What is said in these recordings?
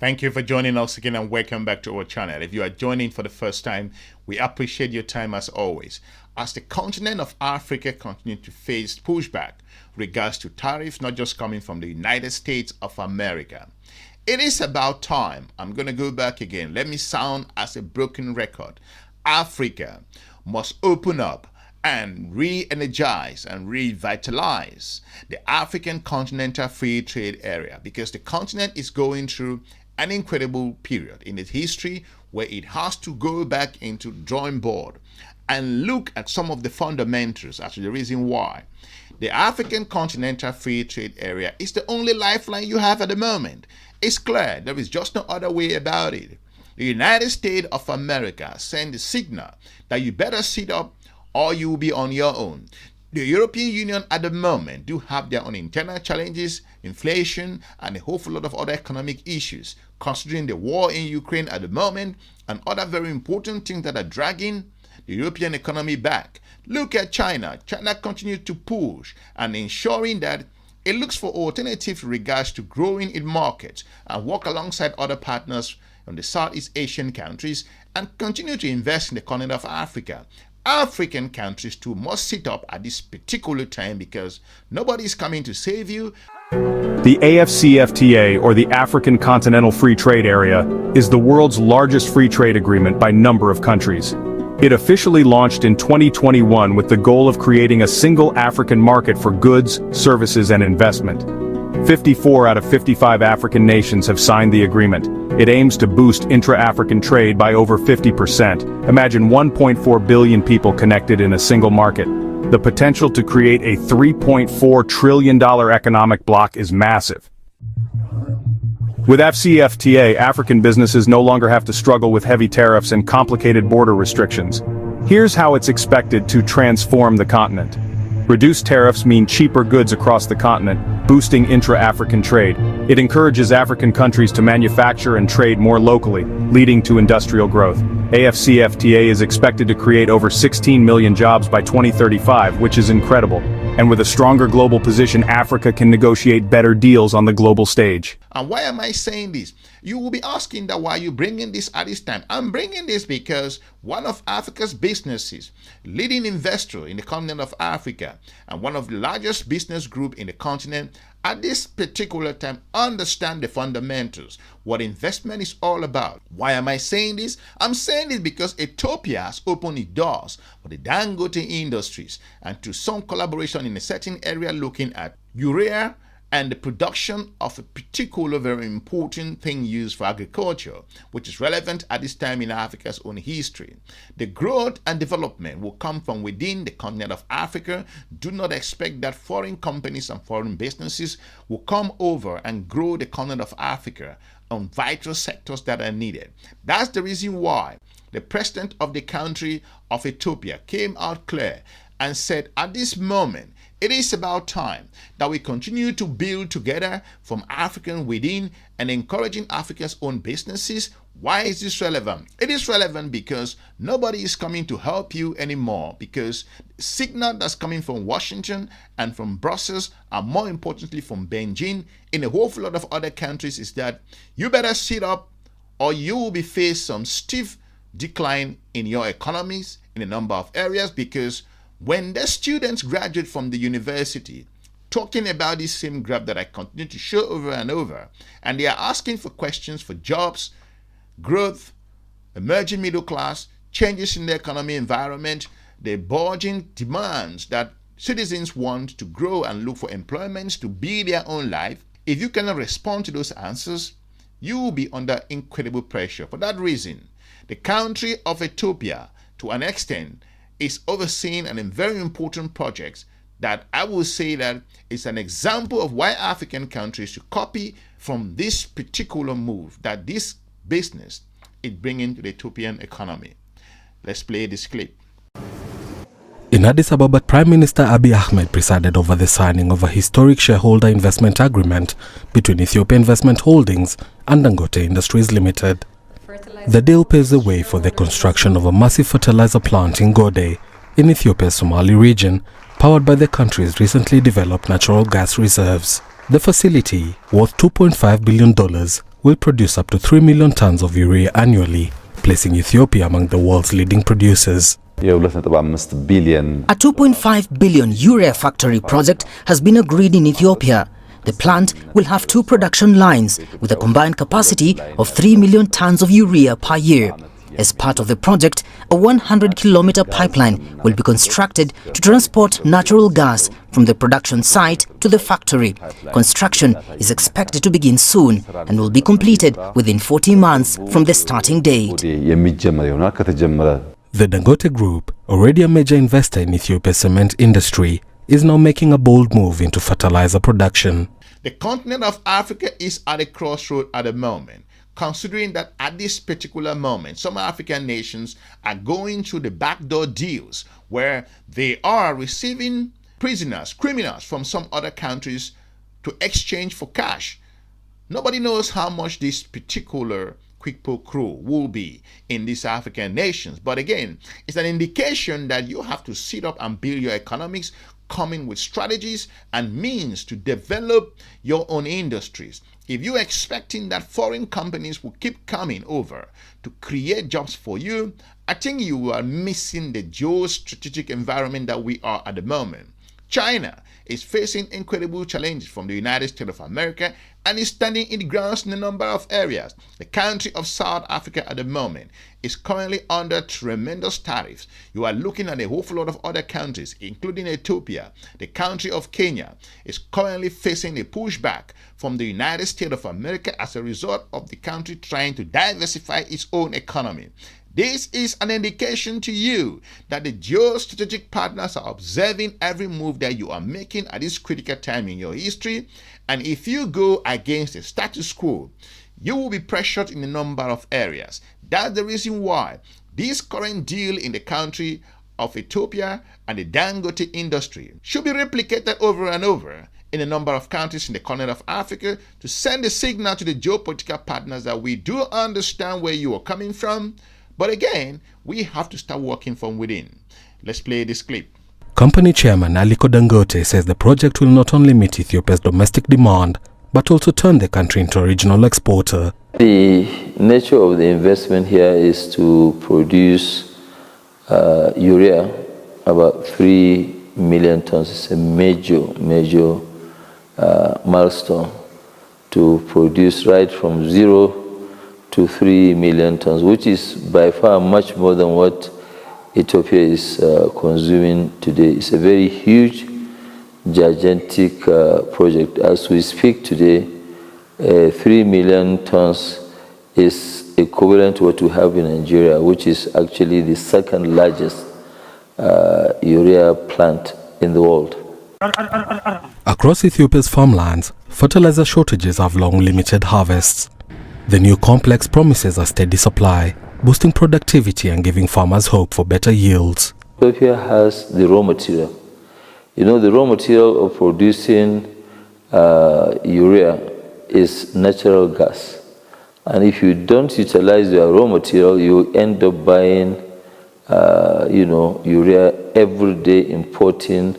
Thank you for joining us again and welcome back to our channel. If you are joining for the first time, we appreciate your time as always. As the continent of Africa continues to face pushback regards to tariffs not just coming from the United States of America, it is about time. I'm going to go back again. Let me sound as a broken record. Africa must open up and re-energize and revitalize the African continental free trade area, because the continent is going through an incredible period in its history where it has to go back into drawing board and look at some of the fundamentals as to the reason why the African continental free trade area is the only lifeline you have at the moment. It's clear, there is just no other way about it. The United States of America sent the signal that you better sit up or you will be on your own. The European Union at the moment do have their own internal challenges, inflation, and a whole lot of other economic issues, considering the war in Ukraine at the moment and other very important things that are dragging the European economy back. Look at China. China continues to push and ensuring that it looks for alternatives in regards to growing its markets and work alongside other partners from the Southeast Asian countries and continue to invest in the continent of Africa. African countries too must sit up at this particular time because nobody is coming to save you. The Afcfta, or the African Continental Free Trade Area, is the world's largest free trade agreement by number of countries. It officially launched in 2021 with the goal of creating a single African market for goods, services, and investment. 54 out of 55 African nations have signed the agreement. It aims to boost intra-African trade by over 50%. Imagine 1.4 billion people connected in a single market. The potential to create a $3.4 trillion economic bloc is massive. With Afcfta, African businesses no longer have to struggle with heavy tariffs and complicated border restrictions. Here's how it's expected to transform the continent. Reduced tariffs mean cheaper goods across the continent, boosting intra-African trade. It encourages African countries to manufacture and trade more locally, leading to industrial growth. Afcfta is expected to create over 16 million jobs by 2035, which is incredible. And with a stronger global position, Africa can negotiate better deals on the global stage. And why am I saying this? You will be asking that why you bringing this at this time. I'm bringing this because one of Africa's businesses, leading investor in the continent of Africa, and one of the largest business group in the continent, at this particular time understand the fundamentals, what investment is all about. Why am I saying this? I'm saying this because Ethiopia has opened its doors for the Dangote Industries and to some collaboration in a certain area looking at urea and the production of a particular very important thing used for agriculture, which is relevant at this time in Africa's own history. The growth and development will come from within the continent of Africa. Do not expect that foreign companies and foreign businesses will come over and grow the continent of Africa on vital sectors that are needed. That's the reason why the president of the country of Ethiopia came out clear and said at this moment, it is about time that we continue to build together from African within and encouraging Africa's own businesses. Why is this relevant? It is relevant because nobody is coming to help you anymore, because the signal that's coming from Washington and from Brussels, and more importantly from Beijing in a whole lot of other countries, is that you better sit up or you will be faced some stiff decline in your economies in a number of areas, because when the students graduate from the university, talking about this same graph that I continue to show over and over, and they are asking for questions for jobs, growth, emerging middle class, changes in the economy environment, the bulging demands that citizens want to grow and look for employments to build their own life. If you cannot respond to those answers, you will be under incredible pressure. For that reason, the country of Ethiopia, to an extent, is overseeing a very important project that I will say that is an example of why African countries should copy from this particular move that this business is bringing to the Ethiopian economy. Let's play this clip. In Addis Ababa, Prime Minister Abiy Ahmed presided over the signing of a historic shareholder investment agreement between Ethiopia Investment Holdings and Dangote Industries Limited. The deal paves the way for the construction of a massive fertilizer plant in Gode, in Ethiopia's Somali region, powered by the country's recently developed natural gas reserves. The facility, worth $2.5 billion, will produce up to 3 million tons of urea annually, placing Ethiopia among the world's leading producers. A 2.5 billion urea factory project has been agreed in Ethiopia. The plant will have 2 production lines with a combined capacity of 3 million tons of urea per year. As part of the project, a 100-kilometer pipeline will be constructed to transport natural gas from the production site to the factory. Construction is expected to begin soon and will be completed within 40 months from the starting date. The Dangote Group, already a major investor in Ethiopia's cement industry, is now making a bold move into fertilizer production. The continent of Africa is at a crossroad at the moment, considering that at this particular moment, some African nations are going through the backdoor deals where they are receiving prisoners, criminals from some other countries to exchange for cash. Nobody knows how much this particular quid pro quo will be in these African nations. But again, it's an indication that you have to sit up and build your economics, coming with strategies and means to develop your own industries. If you're expecting that foreign companies will keep coming over to create jobs for you, I think you are missing the geostrategic environment that we are at the moment. China is facing incredible challenges from the United States of America and is standing in the grounds in a number of areas. The country of South Africa at the moment is currently under tremendous tariffs. You are looking at a whole lot of other countries, including Ethiopia. The country of Kenya is currently facing a pushback from the United States of America as a result of the country trying to diversify its own economy. This is an indication to you that the geostrategic partners are observing every move that you are making at this critical time in your history. And if you go against the status quo, you will be pressured in a number of areas. That's the reason why this current deal in the country of Ethiopia and the Dangote Industry should be replicated over and over in a number of countries in the continent of Africa to send a signal to the geopolitical partners that we do understand where you are coming from. But again, we have to start working from within. Let's play this clip. Company chairman Aliko Dangote says the project will not only meet Ethiopia's domestic demand, but also turn the country into a regional exporter. The nature of the investment here is to produce urea, about 3 million tons. It's a major milestone to produce right from 0 to 3 million tons, which is by far much more than what Ethiopia is consuming today. It's a very huge, gigantic project. As we speak today, 3 million tons is equivalent to what we have in Nigeria, which is actually the second largest urea plant in the world. Across Ethiopia's farmlands, fertilizer shortages have long limited harvests. The new complex promises a steady supply, boosting productivity and giving farmers hope for better yields. Ethiopia has the raw material. You know, the raw material of producing urea is natural gas. And if you don't utilize your raw material, you end up buying, urea every day, importing,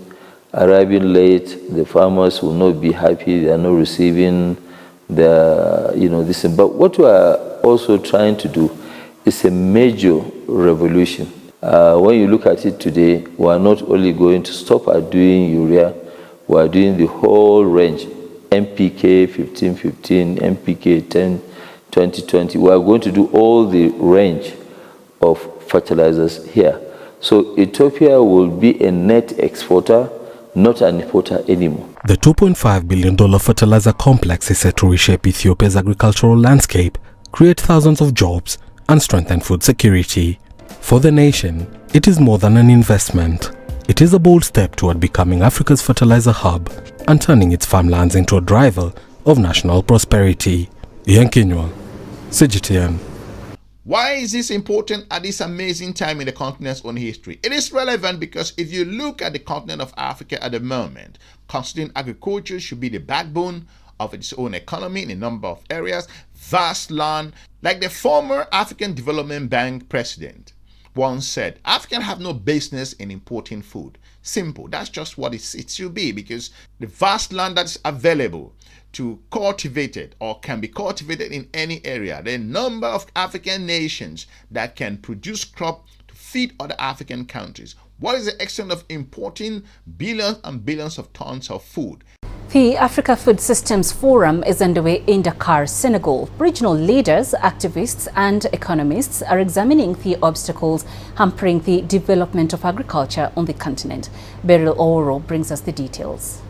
arriving late. The farmers will not be happy. They are not receiving this. But what we are also trying to do is a major revolution. When you look at it today, we are not only going to stop at doing urea, we are doing the whole range. NPK 1515, NPK 10-20-20. We are going to do all the range of fertilizers here. So Ethiopia will be a net exporter, not an importer anymore. The $2.5 billion fertilizer complex is set to reshape Ethiopia's agricultural landscape, create thousands of jobs, and strengthen food security. For the nation, it is more than an investment. It is a bold step toward becoming Africa's fertilizer hub and turning its farmlands into a driver of national prosperity. Ian Kinywa, CGTN. Why is this important at this amazing time in the continent's own history? It is relevant because if you look at the continent of Africa at the moment, considering agriculture should be the backbone of its own economy in a number of areas, vast land, like the former African Development Bank president, once said, Africans have no business in importing food. Simple. That's just what it should be, because the vast land that's available to cultivate it or can be cultivated in any area, the number of African nations that can produce crop to feed other African countries. What is the extent of importing billions and billions of tons of food? The Africa Food Systems Forum is underway in Dakar, Senegal. Regional leaders, activists and economists are examining the obstacles hampering the development of agriculture on the continent. Beryl Oro brings us the details.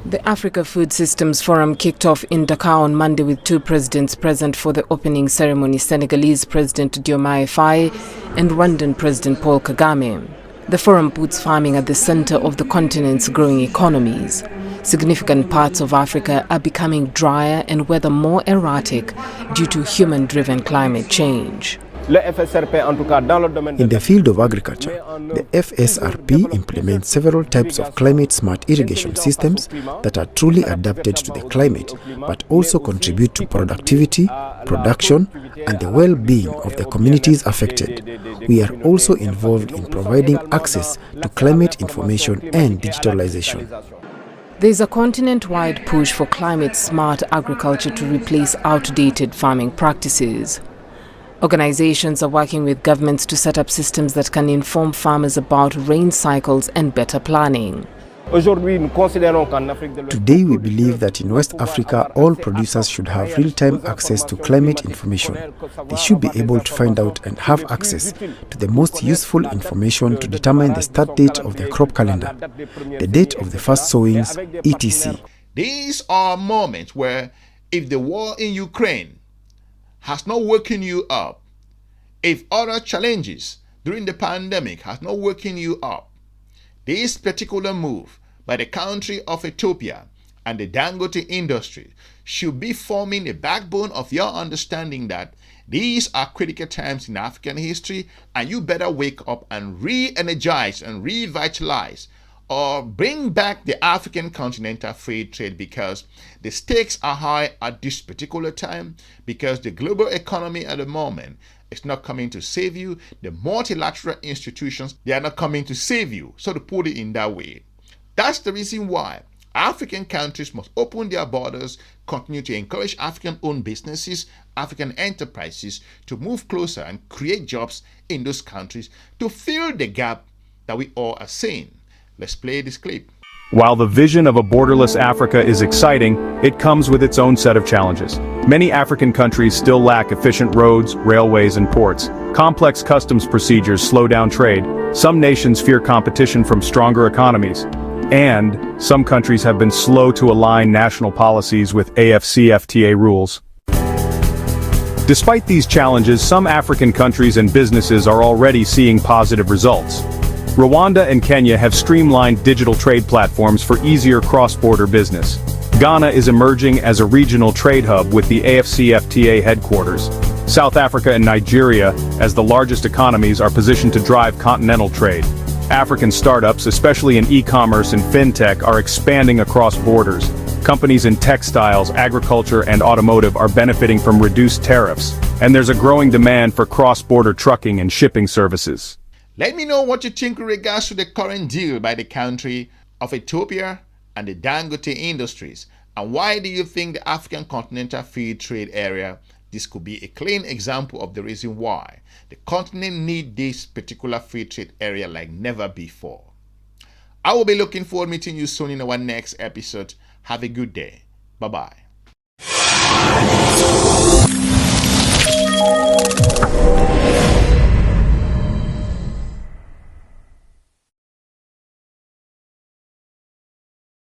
The Africa Food Systems Forum kicked off in Dakar on Monday with two presidents present for the opening ceremony: Senegalese President Diomaye Faye and Rwandan President Paul Kagame. The forum puts farming at the center of the continent's growing economies. Significant parts of Africa are becoming drier and weather more erratic due to human-driven climate change. In the field of agriculture, the FSRP implements several types of climate-smart irrigation systems that are truly adapted to the climate, but also contribute to productivity, production, and the well-being of the communities affected. We are also involved in providing access to climate information and digitalization. There is a continent-wide push for climate-smart agriculture to replace outdated farming practices. Organizations are working with governments to set up systems that can inform farmers about rain cycles and better planning. Today we believe that in West Africa, all producers should have real-time access to climate information. They should be able to find out and have access to the most useful information to determine the start date of their crop calendar, the date of the first sowings, etc. These are moments where, if the war in Ukraine has not woken you up, if other challenges during the pandemic has not woken you up, this particular move by the country of Ethiopia and the Dangote Industry should be forming the backbone of your understanding that these are critical times in African history, and you better wake up and re-energize and revitalize or bring back the African continental free trade, because the stakes are high at this particular time, because the global economy at the moment is not coming to save you. The multilateral institutions, they are not coming to save you, so to put it in that way. That's the reason why African countries must open their borders, continue to encourage African-owned businesses, African enterprises to move closer and create jobs in those countries to fill the gap that we all are seeing. Let's play this clip. While the vision of a borderless Africa is exciting, it comes with its own set of challenges. Many African countries still lack efficient roads, railways, and ports. Complex customs procedures slow down trade. Some nations fear competition from stronger economies. And some countries have been slow to align national policies with Afcfta rules. Despite these challenges, some African countries and businesses are already seeing positive results. Rwanda and Kenya have streamlined digital trade platforms for easier cross-border business. Ghana is emerging as a regional trade hub with the Afcfta headquarters. South Africa and Nigeria, as the largest economies, are positioned to drive continental trade. African startups, especially in e-commerce and fintech, are expanding across borders. Companies in textiles, agriculture, and automotive are benefiting from reduced tariffs, and there's a growing demand for cross-border trucking and shipping services. Let me know what you think with regards to the current deal by the country of Ethiopia and the Dangote Industries, and why do you think the African Continental Free Trade Area, this could be a clean example of the reason why the continent needs this particular free trade area like never before. I will be looking forward to meeting you soon in our next episode. Have a good day. Bye-bye.